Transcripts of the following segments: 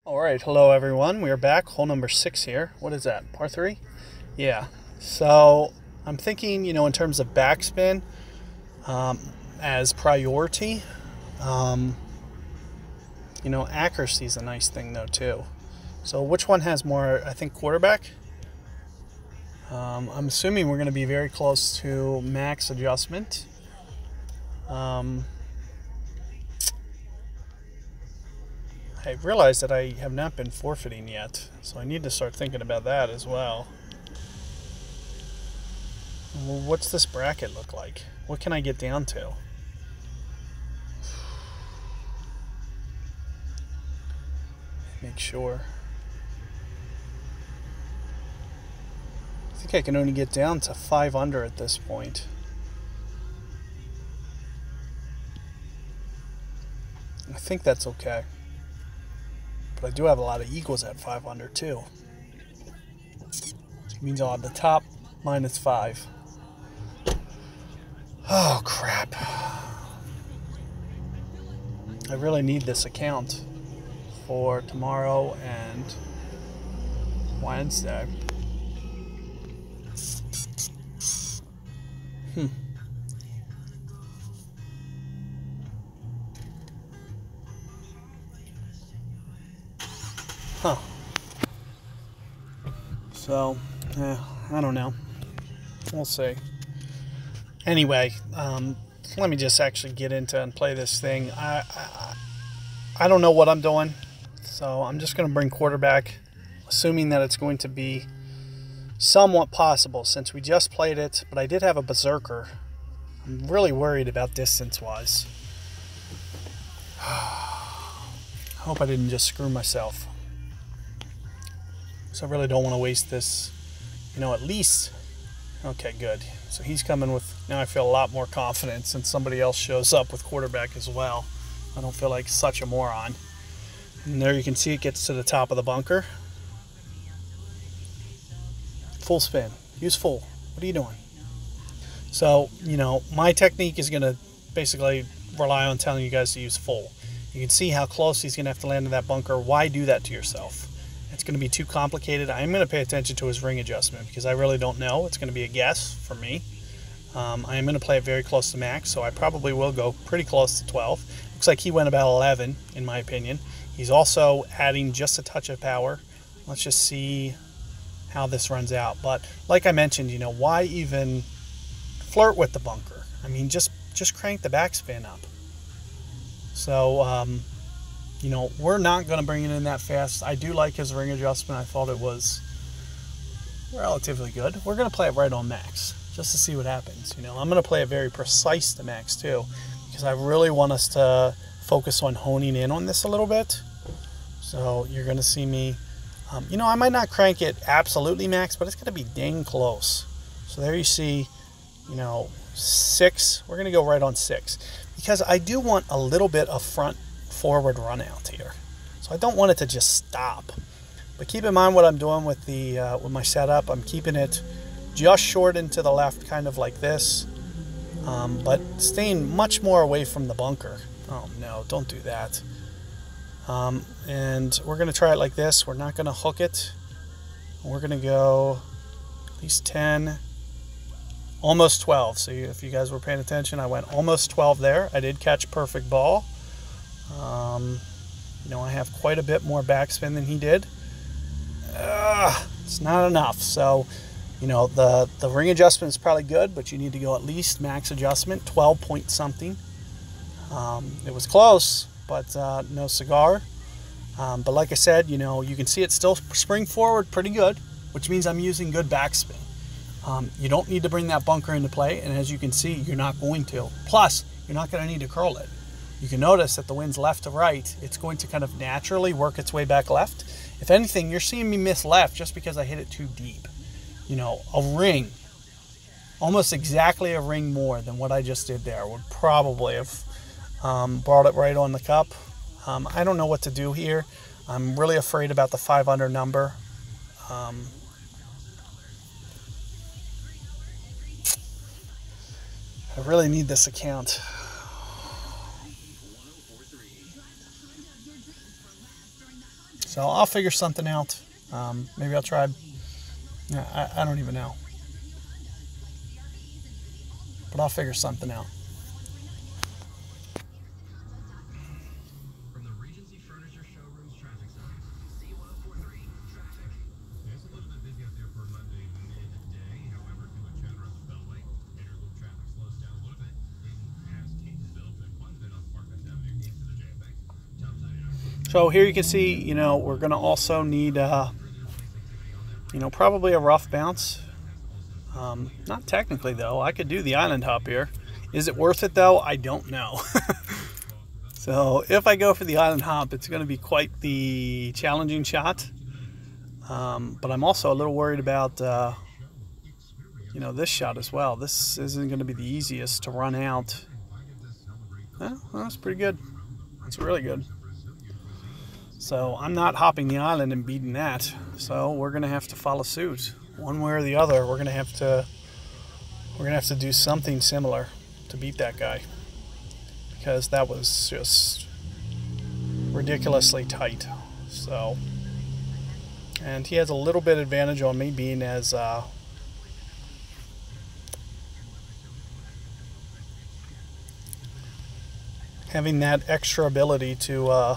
All right, hello everyone. We are back. Hole number 6 here. What is that? Par 3? Yeah. So I'm thinking, in terms of backspin as priority. Um, Accuracy is a nice thing though too. So which one has more? I think quarterback. I'm assuming we're going to be very close to max adjustment. I realize that I have not been forfeiting yet, so I need to start thinking about that as well. Well, what's this bracket look like? What can I get down to? Make sure. I think I can only get down to 5 under at this point. I think that's okay. But I do have a lot of eagles at 5 under too. Which means I'll have the top -5. Oh crap. I really need this account for tomorrow and Wednesday. Huh. So, I don't know. We'll see. Anyway, let me just actually get into and play this thing. I don't know what I'm doing, so I'm just going to bring quarterback, assuming that it's going to be somewhat possible since we just played it, but I did have a berserker. I'm really worried about distance-wise. I hope I didn't just screw myself. So I really don't want to waste this, at least. Okay, good. So he's coming with, now I feel a lot more confident since somebody else shows up with quarterback as well. I don't feel like such a moron. And there you can see it gets to the top of the bunker. Full spin. Use full. What are you doing? So, my technique is going to basically rely on telling you guys to use full. You can see how close he's going to have to land in that bunker. Why do that to yourself? It's going to be too complicated. I'm going to pay attention to his ring adjustment because I really don't know. It's going to be a guess for me. I am going to play it very close to max, so I probably will go pretty close to 12. Looks like he went about 11, in my opinion. He's also adding just a touch of power. Let's just see how this runs out. But like I mentioned, why even flirt with the bunker? I mean, just crank the backspin up. So, we're not going to bring it in that fast. I do like his ring adjustment. I thought it was relatively good. We're going to play it right on max just to see what happens. I'm going to play it very precise to max too because I really want us to focus on honing in on this a little bit. So you're going to see me, I might not crank it absolutely max, but it's going to be dang close. So there you see, 6. We're going to go right on 6 because I do want a little bit of front forward run out here, so I don't want it to just stop. But keep in mind what I'm doing with the with my setup. I'm keeping it just short into the left, kind of like this, but staying much more away from the bunker. Oh no, don't do that. And we're going to try it like this. We're not going to hook it. We're going to go at least 10, almost 12. So if you guys were paying attention, I went almost 12 there. I did catch perfect ball. I have quite a bit more backspin than he did. It's not enough. So, the ring adjustment is probably good, but you need to go at least max adjustment, 12 point something. It was close, but no cigar. But like I said, you can see it still spring forward pretty good, which means I'm using good backspin. You don't need to bring that bunker into play, and as you can see, you're not going to. Plus, you're not going to need to curl it. You can notice that the wind's left to right. It's going to kind of naturally work its way back left. If anything, you're seeing me miss left just because I hit it too deep. A ring, almost exactly a ring more than what I just did there would probably have brought it right on the cup. I don't know what to do here. I'm really afraid about the 5 under number. I really need this account. So I'll figure something out. Maybe I'll try. Yeah, I don't even know. But I'll figure something out. So here you can see, we're going to also need, probably a rough bounce. Not technically, though. I could do the island hop here. Is it worth it, though? I don't know. So if I go for the island hop, it's going to be quite the challenging shot. But I'm also a little worried about, this shot as well. This isn't going to be the easiest to run out. Well, that's pretty good. That's really good. So I'm not hopping the island and beating that. So we're going to have to follow suit. One way or the other, we're going to have to do something similar to beat that guy. Because that was just ridiculously tight. So, and he has a little bit advantage on me being as having that extra ability to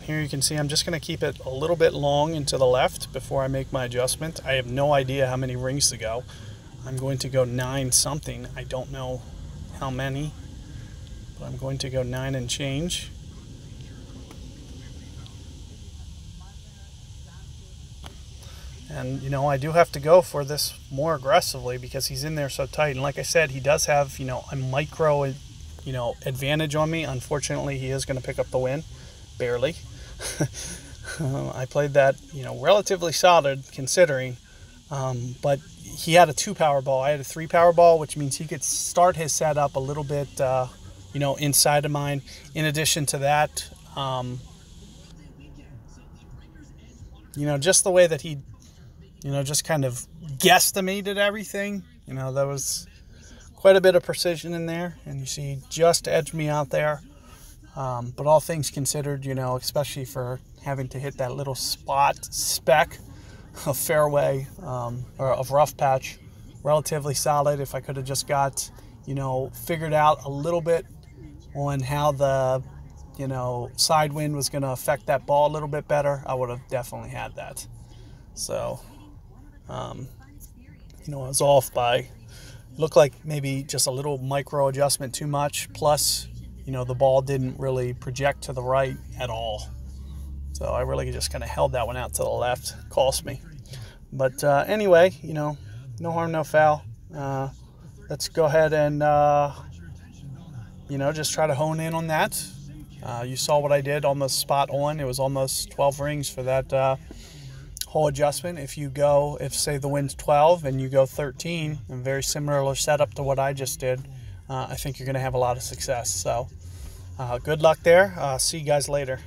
here you can see I'm just going to keep it a little bit long and to the left before I make my adjustment. I have no idea how many rings to go. I'm going to go 9 something. I don't know how many, but I'm going to go 9 and change. And, I do have to go for this more aggressively because he's in there so tight. And like I said, he does have, a micro, advantage on me. Unfortunately, he is going to pick up the win. Barely. I played that, relatively solid considering, but he had a 2 Powerball. I had a 3 Powerball, which means he could start his setup a little bit, inside of mine. In addition to that, just the way that he, just kind of guesstimated everything, there was quite a bit of precision in there, and you see, he just edged me out there. But all things considered, especially for having to hit that little speck of fairway or of rough patch, relatively solid. If I could have just got, figured out a little bit on how the, side wind was going to affect that ball a little bit better, I would have definitely had that. So, I was off by, looked like maybe just a little micro adjustment too much, plus the ball didn't really project to the right at all. So I really just kind of held that one out to the left. Cost me. But anyway, no harm, no foul. Let's go ahead and, just try to hone in on that. You saw what I did, almost spot on. It was almost 12 rings for that whole adjustment. If say the wind's 12 and you go 13, a very similar setup to what I just did, I think you're going to have a lot of success. So good luck there. See you guys later.